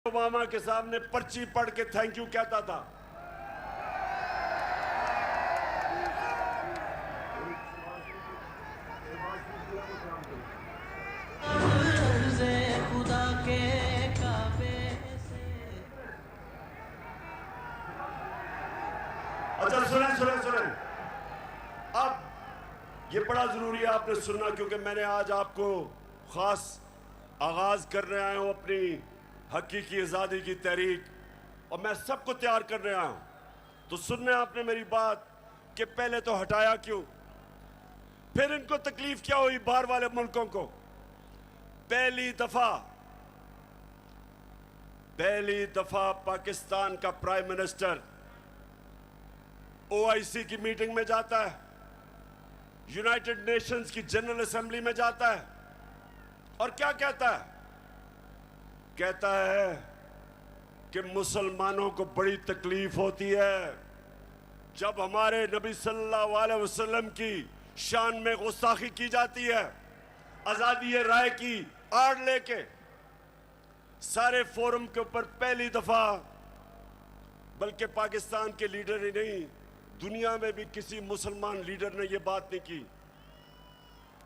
Obama के सामने पर्ची पढ़ के थैंक यू कहता था। अच्छा सुने अब ये बड़ा जरूरी है आपने सुनना, क्योंकि मैंने आज आपको खास आगाज करने आया हूं अपनी हकीकी आज़ादी की तहरीक, और मैं सबको तैयार करने आया हूं। तो सुनने आपने मेरी बात कि पहले तो हटाया क्यों, फिर इनको तकलीफ क्या हुई बाहर वाले मुल्कों को। पहली दफा पाकिस्तान का प्राइम मिनिस्टर OIC की मीटिंग में जाता है, यूनाइटेड नेशंस की जनरल असेंबली में जाता है, और क्या कहता है? कहता है कि मुसलमानों को बड़ी तकलीफ होती है जब हमारे नबी सल्लल्लाहु अलैहि वसल्लम की शान में गुस्ताखी की जाती है। आजादी राय की आड़ लेके सारे फोरम के ऊपर पहली दफा, बल्कि पाकिस्तान के लीडर ही नहीं, दुनिया में भी किसी मुसलमान लीडर ने यह बात नहीं की।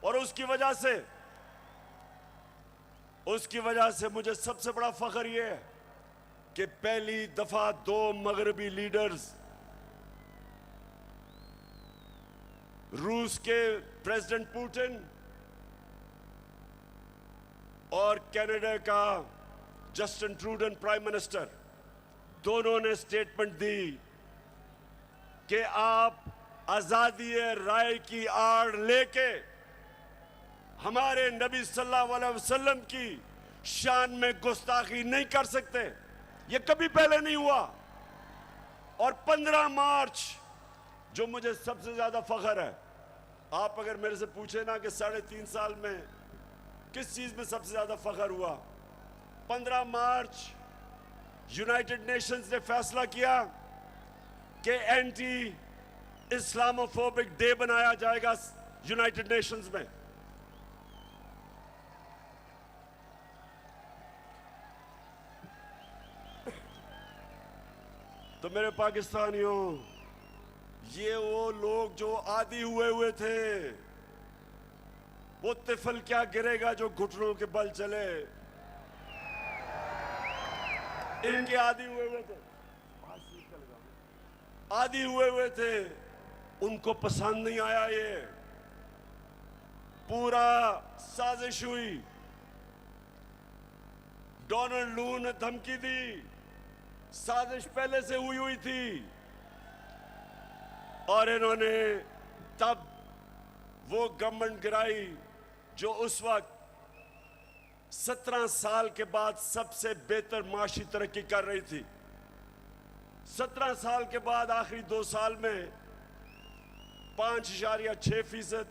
और उसकी वजह से मुझे सबसे बड़ा फख्र यह है कि पहली दफा 2 मगरबी लीडर्स, रूस के प्रेसिडेंट पुतिन और कनाडा का जस्टिन ट्रूडो प्राइम मिनिस्टर, दोनों ने स्टेटमेंट दी कि आप आजादी राय की आड़ लेके हमारे नबी सल्लल्लाहु अलैहि वसल्लम की शान में गुस्ताखी नहीं कर सकते। ये कभी पहले नहीं हुआ। और 15 मार्च, जो मुझे सबसे ज्यादा फख्र है, आप अगर मेरे से पूछे ना कि 3.5 साल में किस चीज में सबसे ज्यादा फख्र हुआ, 15 मार्च यूनाइटेड नेशंस ने फैसला किया कि एंटी इस्लामोफोबिक डे बनाया जाएगा यूनाइटेड नेशंस में। तो मेरे पाकिस्तानियों, ये वो लोग जो आदी हुए थे, वो तिफल क्या गिरेगा जो घुटनों के बल चले, इनके आदी हुए थे, उनको पसंद नहीं आया। ये पूरा साजिश हुई, डोनाल्ड लू ने धमकी दी, साजिश पहले से हुई थी, और इन्होंने तब वो गवर्नमेंट गिराई जो उस वक्त 17 साल के बाद सबसे बेहतर माशी तरक्की कर रही थी। 17 साल के बाद आखिरी 2 साल में 5.6%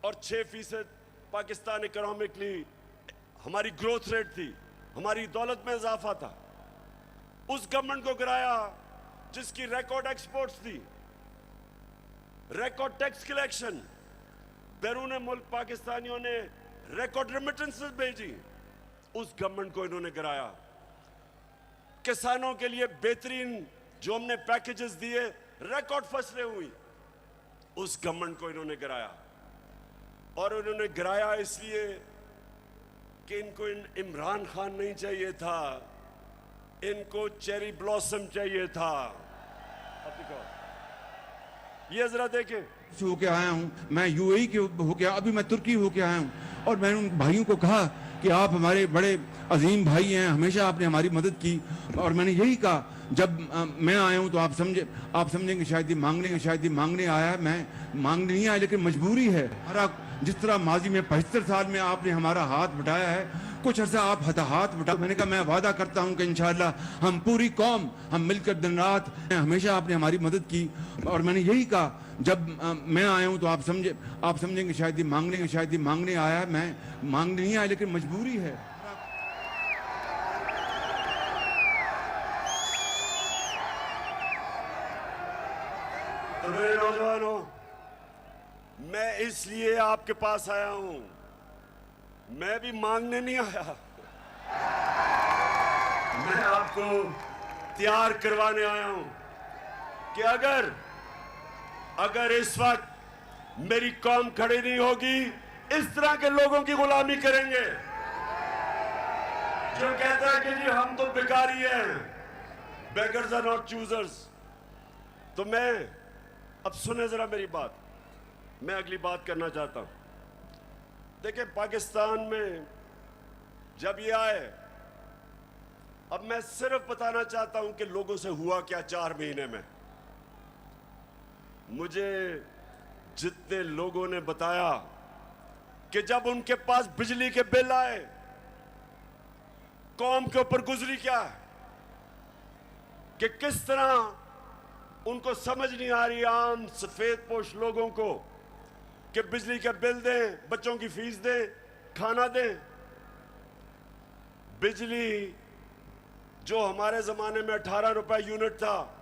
और 6% पाकिस्तान इकोनॉमिकली हमारी ग्रोथ रेट थी, हमारी दौलत में इजाफा था। उस गवर्नमेंट को गिराया जिसकी रिकॉर्ड एक्सपोर्ट्स थी, रिकॉर्ड टैक्स कलेक्शन, बैरून मुल्क पाकिस्तानियों ने रिकॉर्ड रेमिटेंसेस भेजी। उस गवर्नमेंट को इन्होंने गिराया। किसानों के लिए बेहतरीन जो हमने पैकेजेस दिए, रिकॉर्ड फसलें हुई, उस गवर्नमेंट को इन्होंने गिराया। और उन्होंने गिराया इसलिए कि इनको इमरान खान नहीं चाहिए था, इनको चेरी ब्लॉसम चाहिए था। ये जरा देखें, होके आया हूँ मैं, UAE के होके, अभी मैं तुर्की होके आया हूँ, और मैंने उन भाइयों को कहा कि आप हमारे बड़े अजीम भाई हैं, हमेशा आपने हमारी मदद की। और मैंने यही कहा, जब मैं आया हूँ तो आप समझेंगे शायद ये मांगने आया है। मैं मांगने नहीं आया, लेकिन मजबूरी है। जिस तरह माजी में 75 साल में आपने हमारा हाथ बटाया है, कुछ अर्सा आप हाथ बटा। मैंने कहा मैं वादा करता हूं कि इंशाअल्लाह हम पूरी कौम, हम मिलकर दिन रात, हमेशा आपने हमारी मदद की। और मैंने यही कहा, जब मैं आया हूं तो आप समझेंगे शायद ये मांगने आया है। मैं मांगने नहीं आया, लेकिन मजबूरी है। तो मेरे नौजवानों, मैं इसलिए आपके पास आया हूं, मैं भी मांगने नहीं आया। मैं आपको तैयार करवाने आया हूं कि अगर इस वक्त मेरी कौम खड़ी नहीं होगी, इस तरह के लोगों की गुलामी करेंगे जो कहता है कि जी हम तो भिखारी हैं, बेगर्स आर नॉट चूजर्स। तो मैं अब सुने जरा मेरी बात, मैं अगली बात करना चाहता हूं। देखिए, पाकिस्तान में जब ये आए, अब मैं सिर्फ बताना चाहता हूं कि लोगों से हुआ क्या 4 महीने में। मुझे जितने लोगों ने बताया कि जब उनके पास बिजली के बिल आए, कौम के ऊपर गुजरी क्या है, कि किस तरह उनको समझ नहीं आ रही आम सफेद पोश लोगों को कि बिजली के बिल दें, बच्चों की फीस दें, खाना दें। बिजली जो हमारे ज़माने में 18 रुपए यूनिट था,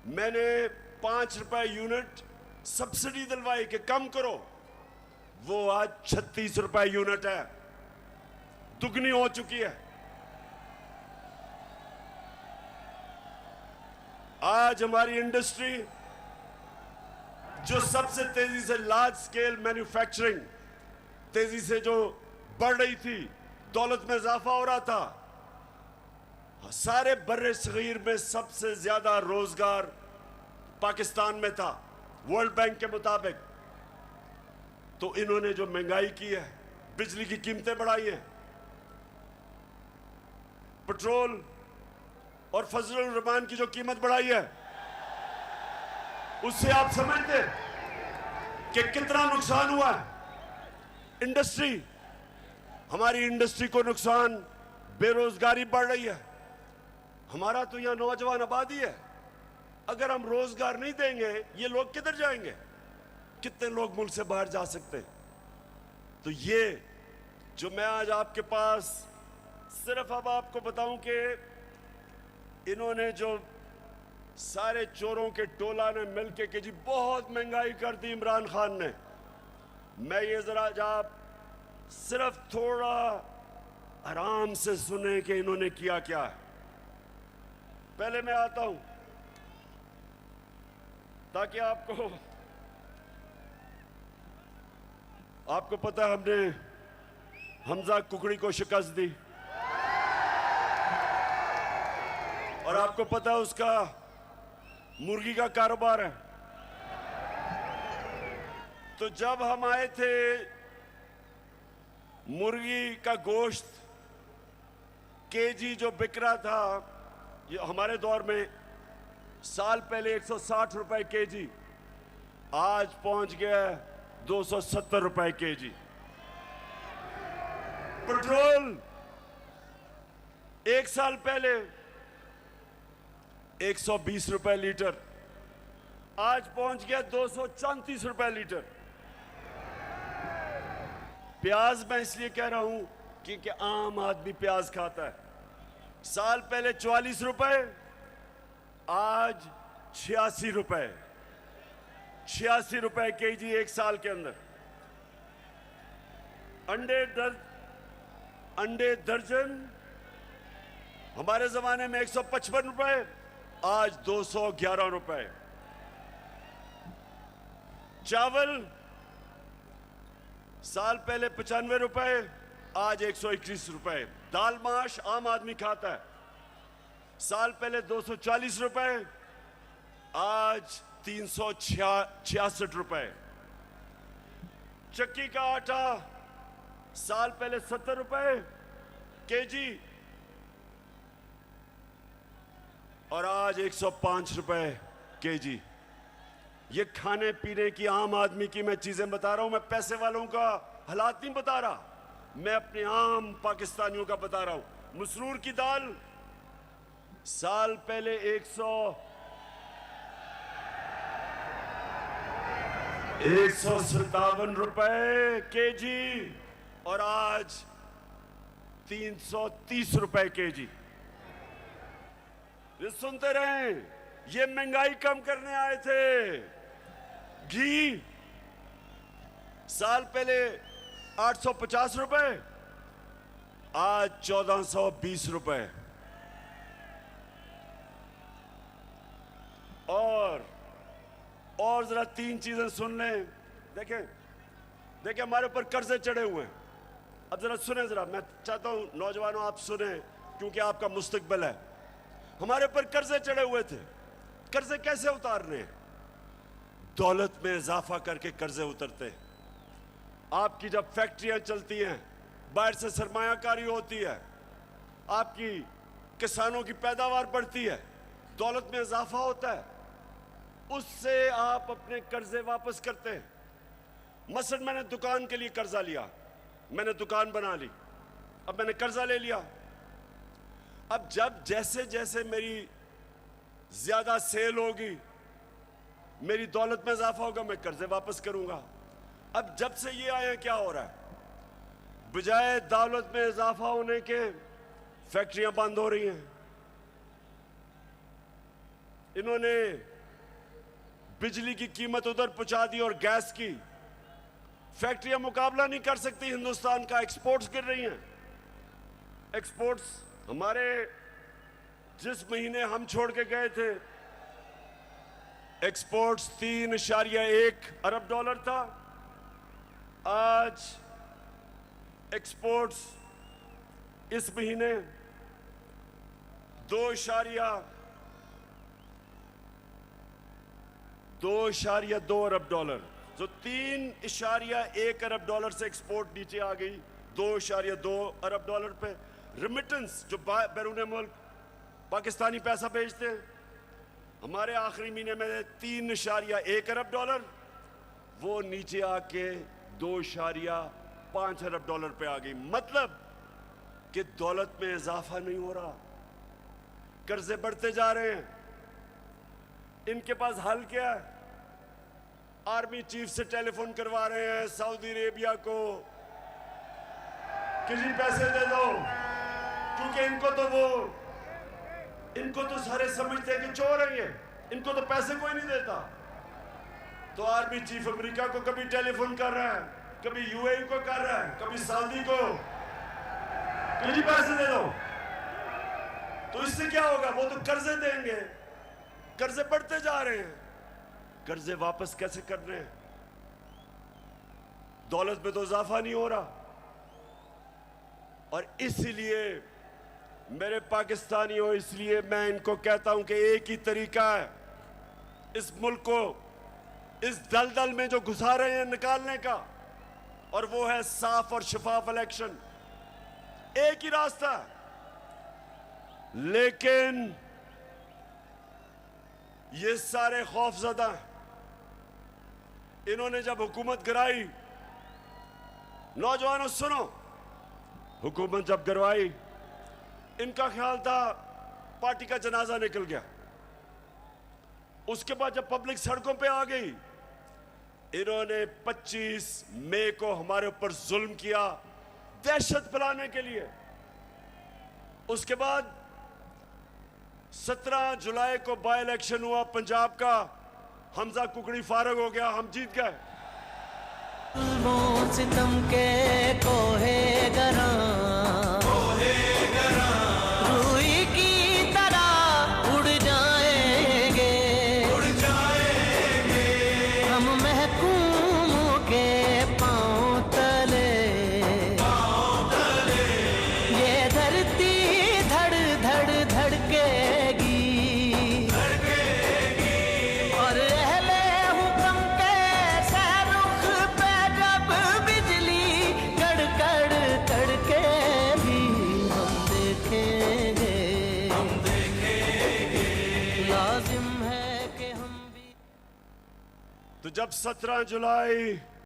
मैंने 5 रुपए यूनिट सब्सिडी दिलवाई कि कम करो, वो आज 36 रुपए यूनिट है, दुगनी हो चुकी है। आज हमारी इंडस्ट्री जो सबसे तेजी से लार्ज स्केल मैन्युफैक्चरिंग तेजी से जो बढ़ रही थी, दौलत में इजाफा हो रहा था, सारे बर्रे सगीर में सबसे ज्यादा रोजगार पाकिस्तान में था वर्ल्ड बैंक के मुताबिक। तो इन्होंने जो महंगाई की है, बिजली की कीमतें बढ़ाई हैं, पेट्रोल और फजलुर रहमान की जो कीमत बढ़ाई है, उससे आप समझते कि कितना नुकसान हुआ है। इंडस्ट्री, हमारी इंडस्ट्री को नुकसान, बेरोजगारी बढ़ रही है। हमारा तो यहां नौजवान आबादी है, अगर हम रोजगार नहीं देंगे ये लोग किधर जाएंगे? कितने लोग मुल्क से बाहर जा सकते हैं? तो ये जो मैं आज आपके पास सिर्फ अब आपको बताऊं कि इन्होंने जो सारे चोरों के टोला ने मिलके कि जी बहुत महंगाई कर दी इमरान खान ने, मैं ये जरा आप सिर्फ थोड़ा आराम से सुने कि इन्होंने किया क्या है। पहले मैं आता हूं ताकि आपको पता है हमने हमजा कुकड़ी को शिकस्त दी, और आपको पता है उसका मुर्गी का कारोबार है। तो जब हम आए थे, मुर्गी का गोश्त केजी जो बिक रहा था, ये हमारे दौर में साल पहले 160 रुपए केजी, आज पहुंच गया 270 रुपए केजी। पेट्रोल एक साल पहले 120 रुपए लीटर, आज पहुंच गया 234 रुपए लीटर। प्याज मैं इसलिए कह रहा हूं क्योंकि आम आदमी प्याज खाता है। साल पहले 44 रुपए, आज 86 रुपए, 86 रुपए केजी एक साल के अंदर। अंडे दर्जन हमारे जमाने में 155 रुपए, आज 211 रुपए। चावल साल पहले 95 रुपए, आज 121 रुपए। दाल माश आम आदमी खाता है, साल पहले 240 रुपए, आज 366 रुपए। चक्की का आटा साल पहले 70 रुपए केजी, और आज 105 रुपए केजी। ये खाने पीने की आम आदमी की मैं चीजें बता रहा हूं, मैं पैसे वालों का हालात नहीं बता रहा, मैं अपने आम पाकिस्तानियों का बता रहा हूं। मसरूर की दाल साल पहले 157 रुपए केजी, और आज 330 रुपए केजी। ये सुनते रहे, ये महंगाई कम करने आए थे। घी साल पहले 850 रुपए, आज 1420 रुपए। और जरा तीन चीजें सुन लें। देखें हमारे ऊपर कर्जे चढ़े हुए हैं। अब जरा सुने, जरा मैं चाहता हूं नौजवानों आप सुने, क्योंकि आपका मुस्तकबिल है। हमारे ऊपर कर्जे चढ़े हुए थे। कर्जे कैसे उतारने हैं? दौलत में इजाफा करके कर्जे उतरते हैं। आपकी जब फैक्ट्रियां चलती हैं, बाहर से सरमायाकारी होती है, आपकी किसानों की पैदावार बढ़ती है, दौलत में इजाफा होता है, उससे आप अपने कर्जे वापस करते हैं। मसलन मैंने दुकान के लिए कर्जा लिया, मैंने दुकान बना ली, अब मैंने कर्जा ले लिया। अब जैसे जैसे मेरी ज्यादा सेल होगी, मेरी दौलत में इजाफा होगा, मैं कर्जे वापस करूंगा। अब जब से ये आए, क्या हो रहा है? बजाय दौलत में इजाफा होने के फैक्ट्रियां बंद हो रही हैं। इन्होंने बिजली की कीमत उधर पहुंचा दी और गैस की। फैक्ट्रियां मुकाबला नहीं कर सकती हिंदुस्तान का। एक्सपोर्ट्स गिर रही हैं। एक्सपोर्ट्स हमारे जिस महीने हम छोड़ के गए थे, एक्सपोर्ट्स 3.1 अरब डॉलर था। आज एक्सपोर्ट्स इस महीने 2.2 अरब डॉलर, जो 3.1 अरब डॉलर से एक्सपोर्ट नीचे आ गई 2.2 अरब डॉलर पे। रिमिटेंस जो बैरून मुल्क पाकिस्तानी पैसा भेजते हैं, हमारे आखिरी महीने में 3.1 अरब डॉलर, वो नीचे आके 2.5 अरब डॉलर पे आ गई। मतलब कि दौलत में इजाफा नहीं हो रहा, कर्जे बढ़ते जा रहे हैं। इनके पास हल क्या है? आर्मी चीफ से टेलीफोन करवा रहे हैं सऊदी अरेबिया को कि जी पैसे दे दो, क्योंकि इनको तो सारे समझते हैं कि चोर है ये, इनको तो पैसे कोई नहीं देता। तो आर्मी चीफ अमेरिका को कभी टेलीफोन कर रहा है, कभी यूएई को कर रहा है, कभी सऊदी को, कि जी पैसे दे दो। तो इससे क्या होगा? वो तो कर्जे देंगे, कर्जे बढ़ते जा रहे हैं। कर्जे वापस कैसे कर रहे हैं? दौलत में तो इजाफा नहीं हो रहा। और इसलिए मेरे पाकिस्तानियों, इसलिए मैं इनको कहता हूं कि एक ही तरीका है इस मुल्क को इस दलदल में जो घुसा रहे हैं निकालने का, और वो है साफ और शफाफ इलेक्शन। एक ही रास्ता है। लेकिन ये सारे खौफजदा हैं। इन्होंने जब हुकूमत गिराई, नौजवानों सुनो, हुकूमत जब गिरवाई, इनका ख्याल था पार्टी का जनाजा निकल गया। उसके बाद जब पब्लिक सड़कों पे आ गई, इन्होंने 25 मई को हमारे ऊपर जुल्म किया, दहशत फैलाने के लिए। उसके बाद 17 जुलाई को बाई इलेक्शन हुआ पंजाब का, हमजा कुकड़ी फारग हो गया, हम जीत गए। सितम के कोहे गरा रूई की तरह उड़ जाएंगे हम महकूमों के पांव तले। ये धरती धड़ धड़ धड़केगी और अहले हुक्म के सहरुख पे जब बिजली कड़कड़ कड़केगी हम देखेंगे लाजिम है कि हम भी। तो जब 17 जुलाई